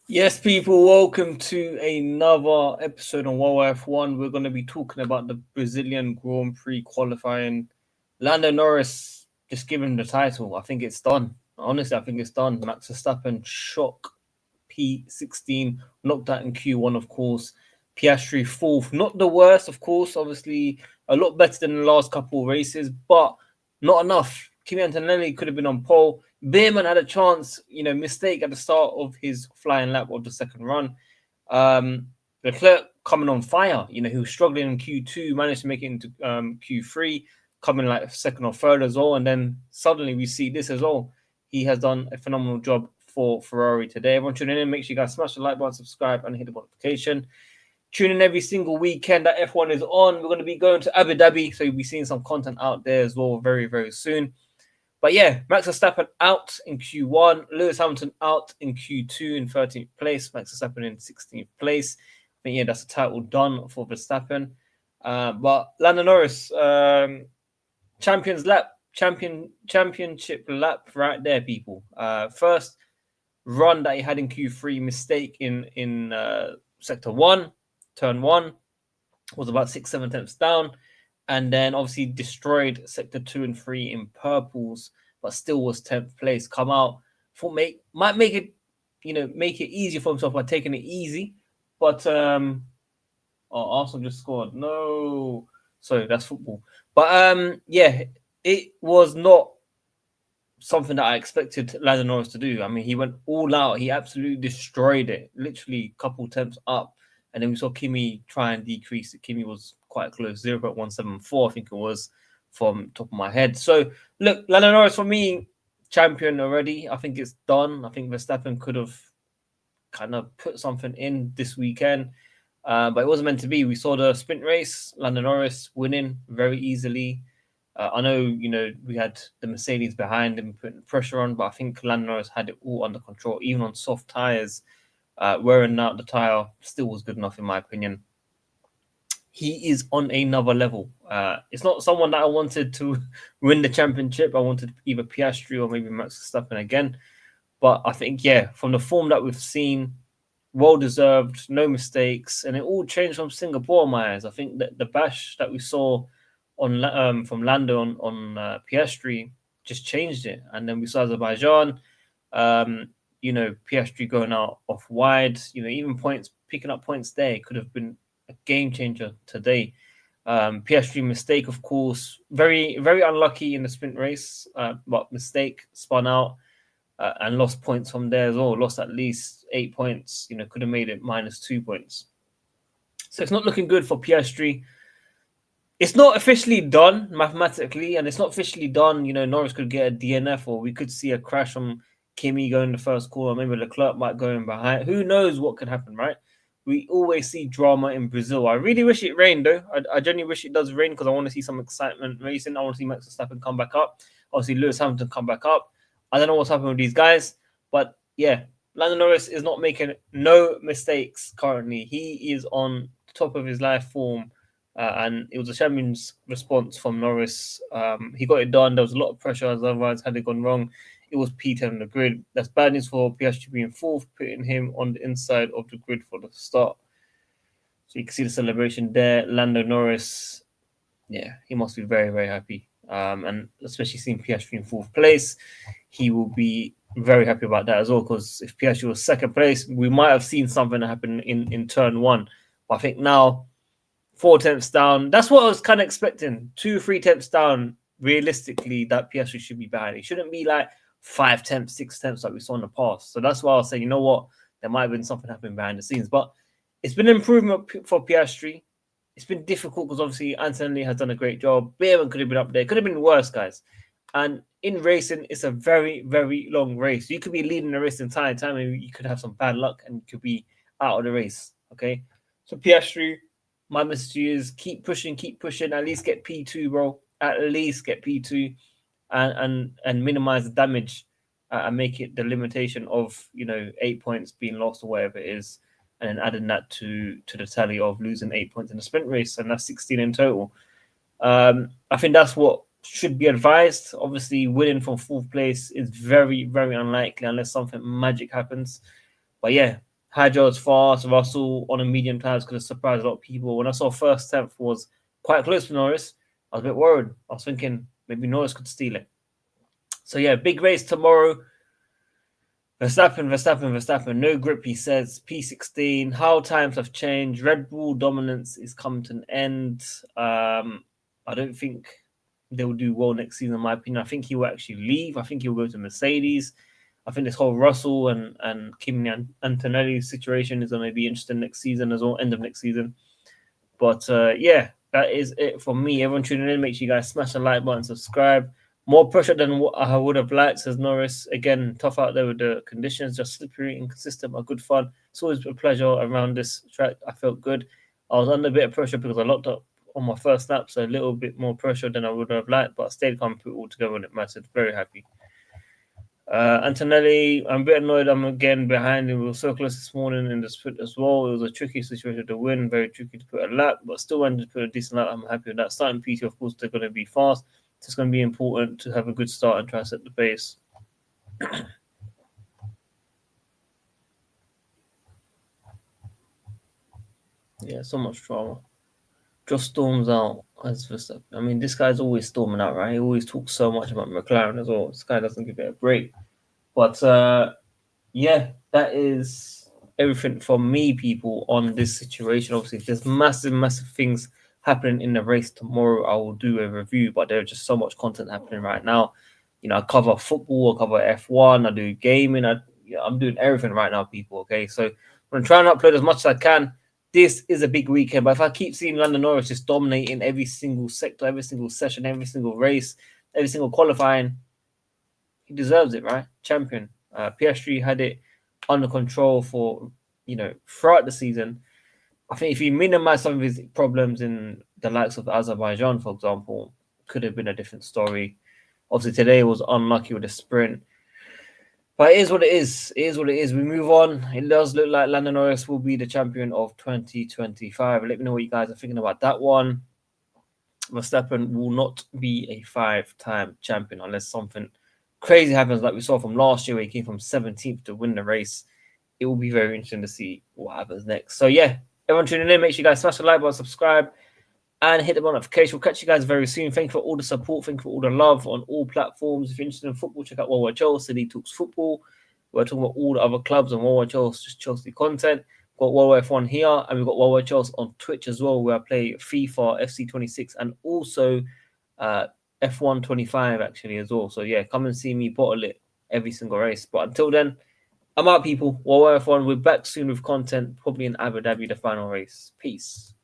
Yes, people, welcome to another episode on World F1. We're going to be talking about the Brazilian Grand Prix qualifying. Lando Norris just given the title. I think it's done. Honestly, I think it's done. Max Verstappen shock P16, knocked out in Q1, of course. Piastri fourth, not the worst, of course. Obviously, a lot better than the last couple of races, but not enough. Kimi Antonelli could have been on pole. Beerman had a chance, mistake at the start of his flying lap of the second run. Leclerc coming on fire, he was struggling in Q2, managed to make it into Q3, coming like second or third as well. And then suddenly we see this as well. He has done a phenomenal job for Ferrari today. Everyone tuning in, make sure you guys smash the like button, subscribe, and hit the notification. Tune in every single weekend that F1 is on. We're going to be going to Abu Dhabi, so you'll be seeing some content out there as well very, very soon. But yeah, Max Verstappen out in Q1, Lewis Hamilton out in Q2 in 13th place, Max Verstappen in 16th place. I think, yeah, that's a title done for Verstappen. But Lando Norris, championship lap right there, people. First run that he had in Q3, mistake in sector one, turn one, was about 6-7 tenths down, and then obviously destroyed sector 2 and 3 in purples, but still was 10th place. Come out, thought might make it, make it easier for himself by taking it easy, but Arsenal just scored. No, sorry, that's football. But yeah, it was not something that I expected Lando Norris to do. I mean, he went all out. He absolutely destroyed it. Literally, a couple attempts up, and then we saw Kimi try and decrease it. Kimi was quite close, 0.174, I think it was, from top of my head. So look, Lando Norris for me, champion already. I think it's done. I think Verstappen could have kind of put something in this weekend. But it wasn't meant to be. We saw the sprint race, Lando Norris winning very easily. I know, we had the Mercedes behind him putting pressure on, but I think Lando Norris had it all under control, even on soft tyres. Wearing out the tyre still was good enough, in my opinion. He is on another level. It's not someone that I wanted to win the championship. I wanted either Piastri or maybe Max Verstappen again. But I think, yeah, from the form that we've seen, well deserved, no mistakes, and it all changed from Singapore, in my eyes. I think that the bash that we saw on from Lando on Piastri just changed it, and then we saw Azerbaijan. Piastri going out off wide. Even points picking up points there could have been a game changer today. Piastri mistake, of course, very very unlucky in the sprint race, but mistake spun out. And lost points from there as well. Lost at least 8 points. Could have made it -2 points. So it's not looking good for Piastri. It's not officially done mathematically, and it's not officially done. Norris could get a DNF, or we could see a crash from Kimi going the first corner. Maybe Leclerc might go in behind. Who knows what could happen, right? We always see drama in Brazil. I really wish it rained, though. I genuinely wish it does rain because I want to see some excitement racing. I want to see Max Verstappen come back up. Obviously, Lewis Hamilton come back up. I don't know what's happening with these guys, but yeah, Lando Norris is not making no mistakes currently. He is on top of his life form, and it was a champion's response from Norris. He got it done. There was a lot of pressure, as otherwise had it gone wrong, it was P10 on the grid. That's bad news for Piastri being fourth, putting him on the inside of the grid for the start. So you can see the celebration there. Lando Norris, yeah, he must be very, very happy. And especially seeing Piastri in fourth place, he will be very happy about that as well. Because if Piastri was second place, we might have seen something happen in turn one. But I think now 4 tenths down. That's what I was kind of expecting. 2-3 tenths down. Realistically, that Piastri should be behind. It shouldn't be like 5 tenths, 6 tenths like we saw in the past. So that's why I was saying, you know what, there might have been something happening behind the scenes. But it's been an improvement for Piastri. It's been difficult because obviously Anthony has done a great job. Beerman could have been up there. Could have been worse, guys. And in racing, it's a very, very long race. You could be leading the race the entire time and you could have some bad luck and you could be out of the race. Okay. So Piastri, my message to you is keep pushing, at least get P2, bro. At least get P2 and minimize the damage and make it the limitation of 8 points being lost or whatever it is, and then adding that to the tally of losing 8 points in the sprint race, and that's 16 in total. I think that's what should be advised. Obviously, winning from fourth place is very, very unlikely unless something magic happens. But yeah, Hadjar's fast. Russell on a medium tires could have surprised a lot of people. When I saw first 10th was quite close to Norris, I was a bit worried. I was thinking maybe Norris could steal it. So yeah, big race tomorrow. Verstappen. No grip, he says. P16. How times have changed. Red Bull dominance is coming to an end. I don't think they will do well next season, in my opinion. I think he will actually leave. I think he will go to Mercedes. I think this whole Russell and Kimi Antonelli situation is going to be interesting next season as well, end of next season. But yeah, that is it for me. Everyone tuning in, make sure you guys smash the like button, subscribe. More pressure than what I would have liked, says Norris. Again, tough out there with the conditions, just slippery, inconsistent, but good fun. It's always a pleasure around this track. I felt good. I was under a bit of pressure because I locked up on my first lap, so a little bit more pressure than I would have liked, but I stayed calm, put it all together when it mattered. Very happy. Antonelli, I'm a bit annoyed. I'm again behind him. We were so close this morning in the sprint as well. It was a tricky situation to win, very tricky to put a lap, but still wanted to put a decent lap. I'm happy with that. Starting PT, of course, they're going to be fast. It's going to be important to have a good start and try to set the pace. Yeah, so much drama. Just storms out as Verstappen. I mean, this guy's always storming out, right? He always talks so much about McLaren as well. This guy doesn't give it a break. But yeah, that is everything from me, people, on this situation. Obviously, there's massive things happening in the race tomorrow. I will do a review, but there's just so much content happening right now. You know, I cover football, I cover F1, I do gaming. I'm doing everything right now, people. Okay, so I'm gonna try and upload as much as I can. This is a big weekend, but if I keep seeing Lando Norris just dominating every single sector, every single session, every single race, every single qualifying, he deserves it, right? Champion. Piastri had it under control for, throughout the season. I think if he minimized some of his problems in the likes of Azerbaijan, for example, could have been a different story. Obviously, today was unlucky with the sprint. But it is what it is. It is what it is. We move on. It does look like Lando Norris will be the champion of 2025. Let me know what you guys are thinking about that one. Verstappen will not be a 5-time champion unless something crazy happens, like we saw from last year where he came from 17th to win the race. It will be very interesting to see what happens next. So yeah, everyone tuning in, make sure you guys smash the like button, subscribe, and hit the notification. We'll catch you guys very soon. Thank you for all the support. Thank you for all the love on all platforms. If you're interested in football, check out Worldwide Chelsea. City Talks Football. We're talking about all the other clubs on Worldwide Chelsea, just Chelsea content. We've got Worldwide F1 here, and we've got Worldwide Chelsea on Twitch as well, where I play FIFA, FC26, and also F1 25 actually as well. So yeah, come and see me bottle it every single race. But until then, I'm out, people. Worldwide F1. We're back soon with content, probably in Abu Dhabi, the final race. Peace.